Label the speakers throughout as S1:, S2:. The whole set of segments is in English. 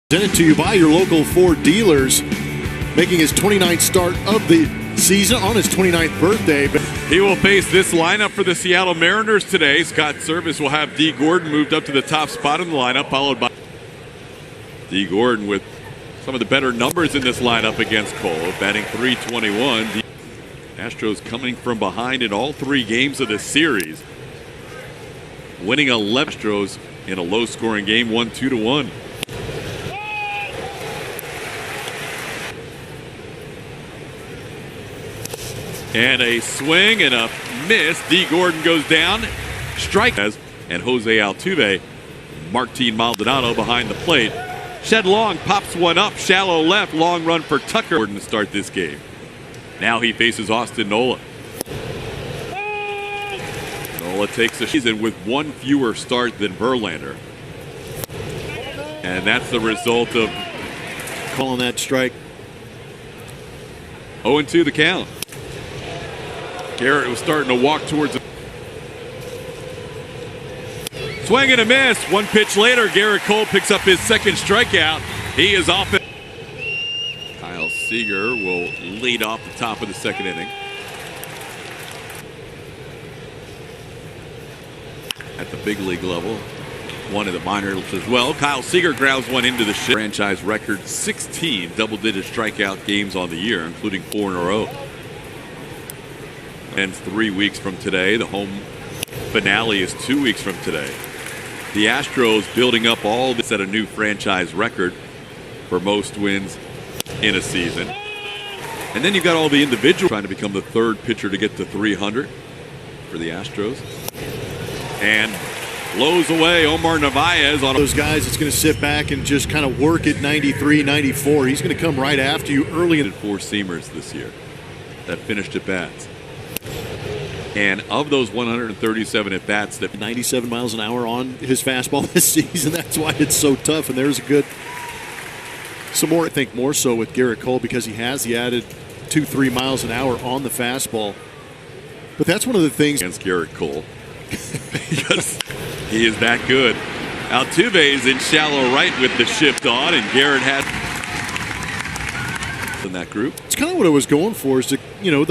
S1: Presented to you by your local Ford dealers, making his 29th start of the season on his 29th birthday.
S2: He will face this lineup for the Seattle Mariners today. Scott Service will have D. Gordon moved up to the top spot in the lineup, followed by D. Gordon with some of the better numbers in this lineup against Cole, batting .321. The Astros coming from behind in all three games of the series, winning 11. Astros in a low-scoring game, 2-1. And a swing and a miss. D. Gordon goes down. Strike. And Jose Altuve, Martin Maldonado behind the plate. Shed long, pops one up. Shallow left. Long run for Tucker. Gordon to start this game. Now he faces Austin Nola. Nola takes the season with one fewer start than Verlander. And that's the result of
S1: calling that strike.
S2: 0-2 the count. Gerrit was starting to walk towards the swing and a miss. One pitch later, Gerrit Cole picks up his second strikeout. He is off it. Kyle Seager will lead off the top of the second inning. At the big league level, one of the minors as well. Kyle Seager grounds one into the ship. Franchise record 16 double-digit strikeout games on the year, including 4 in a row. And 3 weeks from today. The home finale is 2 weeks from today. The Astros building up all this at a new franchise record for most wins in a season. And then you've got all the individuals trying to become the third pitcher to get to 300 for the Astros. And blows away Omar Narvaez on
S1: those guys. It's going to sit back and just kind of work at 93, 94. He's going to come right after you early.
S2: In 4 seamers this year that finished at bats. And of those 137 at bats, that
S1: 97 miles an hour on his fastball this season. That's why it's so tough. And there's a good, some more, I think more so with Gerrit Cole because he added 2-3 miles an hour on the fastball. But that's one of the things
S2: against Gerrit Cole because he is that good. Altuve is in shallow right with the shift on, and Gerrit had in that group.
S1: It's kind of what I was going for is the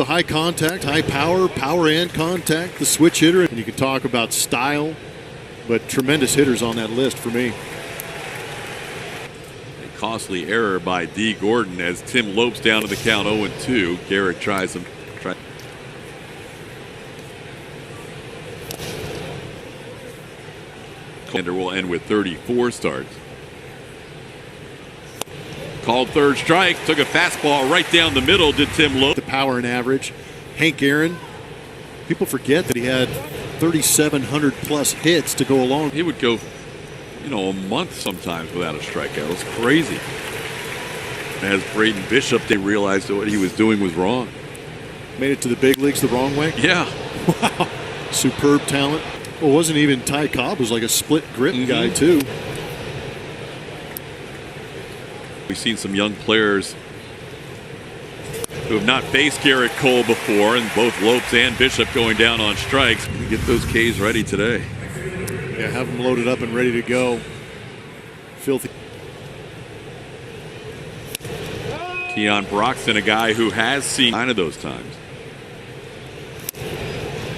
S1: high contact, high power and contact, the switch hitter. And you can talk about style, but tremendous hitters on that list for me.
S2: A costly error by D. Gordon as Tim lopes down to the count 0-2. Gerrit tries him. Will end with 34 starts. Called third strike, took a fastball right down the middle to Tim Lowe.
S1: The power and average. Hank Aaron, people forget that he had 3,700 plus hits to go along.
S2: He would go, a month sometimes without a strikeout. It was crazy. As Braden Bishop, they realized that what he was doing was wrong.
S1: Made it to the big leagues the wrong way?
S2: Yeah.
S1: Wow. Superb talent. Well, it wasn't even Ty Cobb. It was like a split grip guy, too.
S2: We've seen some young players who have not faced Gerrit Cole before, and both Lopes and Bishop going down on strikes. Get those Ks ready today.
S1: Yeah, have them loaded up and ready to go. Filthy.
S2: Keon Broxton, a guy who has seen 9 of those times.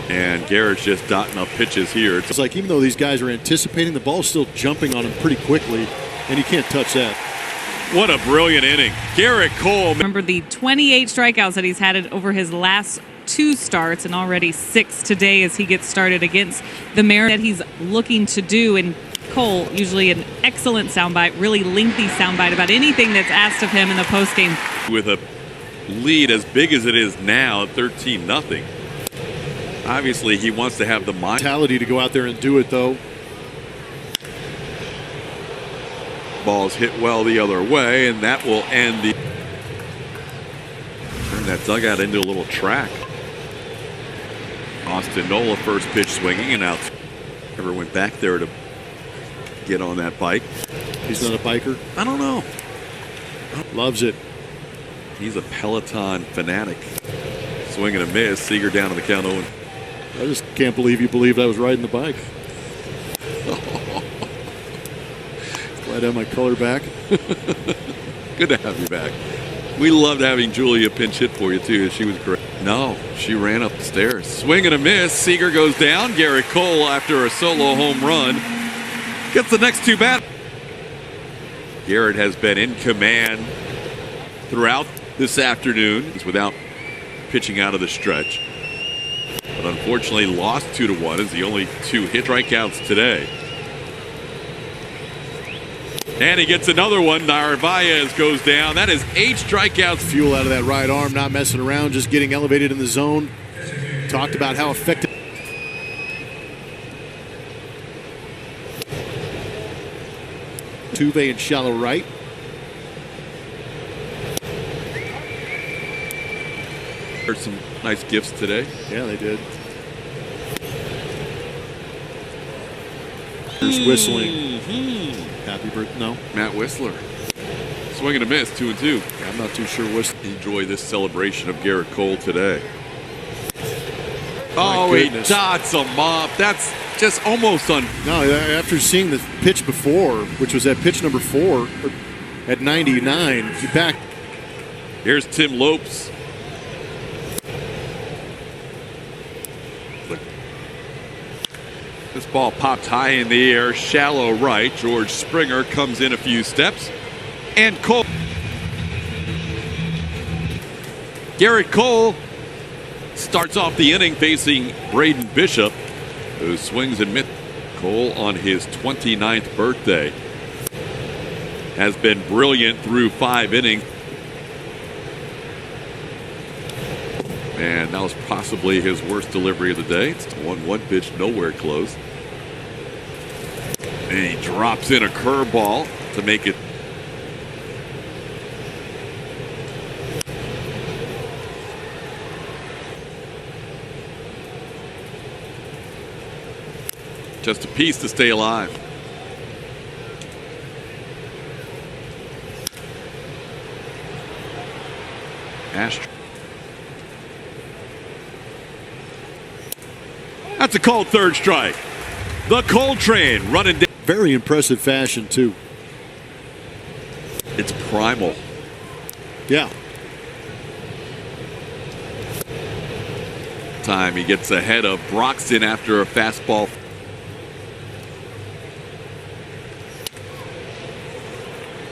S2: And Gerrit's just dotting up pitches here.
S1: It's like even though these guys are anticipating, the ball's still jumping on him pretty quickly, and you can't touch that.
S2: What a brilliant inning. Gerrit Cole.
S3: Remember the 28 strikeouts that he's had over his last 2 starts and already 6 today as he gets started against the Mariners that he's looking to do. And Cole, usually an excellent soundbite, really lengthy soundbite about anything that's asked of him in the postgame.
S2: With a lead as big as it is now, 13-0. Obviously, he wants to have the
S1: mentality to go out there and do it, though.
S2: Ball's hit well the other way, and that will end the. Turn that dugout into a little track. Austin Nola first pitch swinging and out. Never went back there to get on that bike.
S1: He's not a biker?
S2: I don't know.
S1: Loves it.
S2: He's a Peloton fanatic. Swing and a miss. Seager down to the count 0.
S1: I just can't believe you believed I was riding the bike. Glad to have my color back.
S2: Good to have you back. We loved having Julia pinch hit for you, too. She was great. No, she ran up the stairs. Swing and a miss. Seager goes down. Gerrit Cole, after a solo home run, gets the next two bat. Gerrit has been in command throughout this afternoon without pitching out of the stretch. But unfortunately lost 2-1 as the only 2 hit strikeouts today. And he gets another one. Narvaez goes down. That is 8 strikeouts.
S1: Fuel out of that right arm, not messing around, just getting elevated in the zone. Talked about how effective. Tuve in shallow right.
S2: There's some nice gifts today.
S1: Yeah, they did. There's whistling. Happy birthday. No.
S2: Matt Whistler. Swing and a miss, 2-2.
S1: Yeah, I'm not too sure whistling.
S2: Enjoy this celebration of Gerrit Cole today.
S1: My
S2: Oh, he
S1: goodness.
S2: dots him up. That's just almost on.
S1: No, after seeing the pitch before, which was at pitch number 4 at 99, he back.
S2: Here's Tim Lopes. This ball popped high in the air, shallow right. George Springer comes in a few steps. And Cole. Gerrit Cole starts off the inning facing Braden Bishop, who swings and misses. Cole on his 29th birthday has been brilliant through 5 innings. And that was possibly his worst delivery of the day. It's 1-1 pitch, nowhere close. And he drops in a curveball to make it. Just a piece to stay alive. Astro. That's a called third strike. The Cole train running down.
S1: Very impressive fashion, too.
S2: It's primal.
S1: Yeah.
S2: Time he gets ahead of Broxton after a fastball.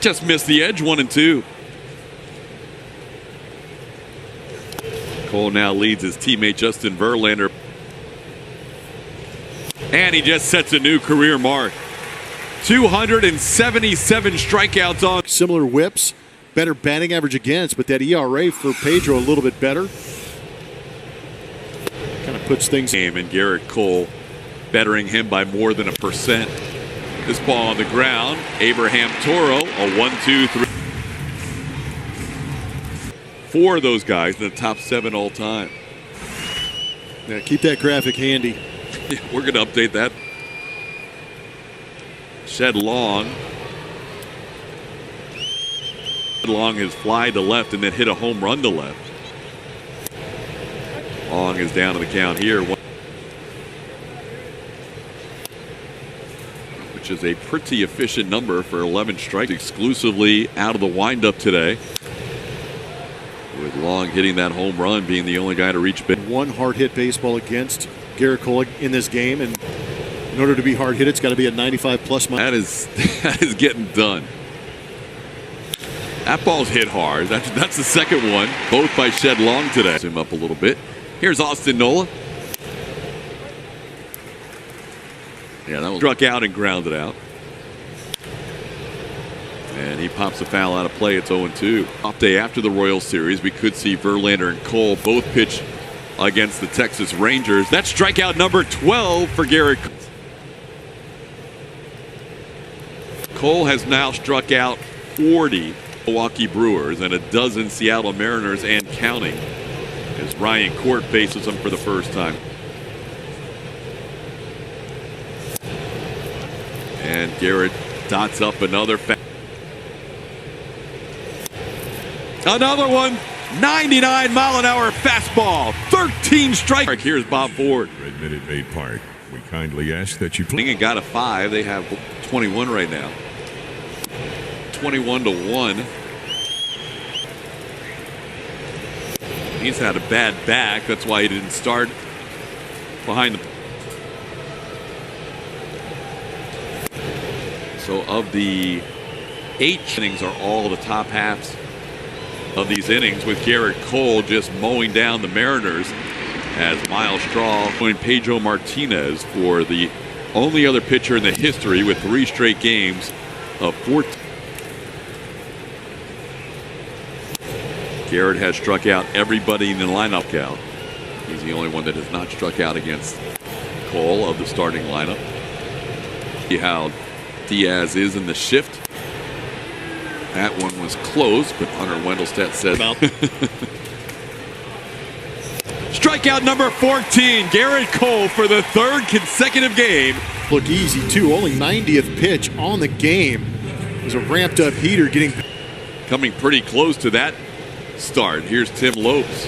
S2: Just missed the edge, 1-2. Cole now leads his teammate Justin Verlander. And he just sets a new career mark. 277 strikeouts on.
S1: Similar whips, better batting average against, but that ERA for Pedro a little bit better. Kind of puts things.
S2: Game and Gerrit Cole bettering him by more than 1%. This ball on the ground. Abraham Toro, a 1-2-3. 4 of those guys in the top 7 all time.
S1: Yeah, keep that graphic handy.
S2: We're going to update that. Shed Long. Long has fly to left and then hit a home run to left. Long is down to the count here. Which is a pretty efficient number for 11 strikes exclusively out of the windup today. With Long hitting that home run, being the only guy to reach big.
S1: One hard hit baseball against Gerrit Cole in this game, and in order to be hard hit, it's got to be a 95 plus.
S2: That is getting done. That ball's hit hard. That's the second one, both by Shed Long today. Zoom up a little bit. Here's Austin Nola. Yeah, that was struck out and grounded out. And he pops a foul out of play. It's 0-2. Off day after the Royals series, we could see Verlander and Cole both pitch against the Texas Rangers. That's strikeout number 12 for Gerrit. Cole has now struck out 40 Milwaukee Brewers and a dozen Seattle Mariners and counting, as Ryan Court faces them for the first time. And Gerrit dots up another. Another one. 99-mile-an-hour fastball. 13 strike. Here's Bob Ford.
S4: Red Minute Maid Park. We kindly ask that you
S2: And got a 5. They have 21 right now. 21-1. He's had a bad back. That's why he didn't start behind the. So of the 8 innings are all the top halves of these innings, with Gerrit Cole just mowing down the Mariners as Miles Straw joined Pedro Martinez for the only other pitcher in the history with 3 straight games of 14. Gerrit has struck out everybody in the lineup count. He's the only one that has not struck out against Cole of the starting lineup. See how Diaz is in the shift. That one was close, but Hunter Wendelstedt says strikeout number 14, Gerrit Cole for the 3rd consecutive game.
S1: Look easy too, only 90th pitch on the game. It was a ramped up heater getting
S2: coming pretty close to that start. Here's Tim Lopes.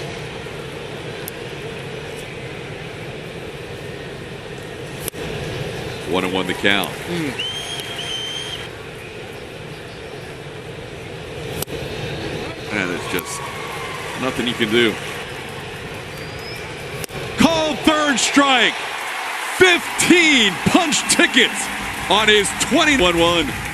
S2: One and one the count. And it's just nothing you can do. Called 3rd strike. 15 punch tickets on his 21-1.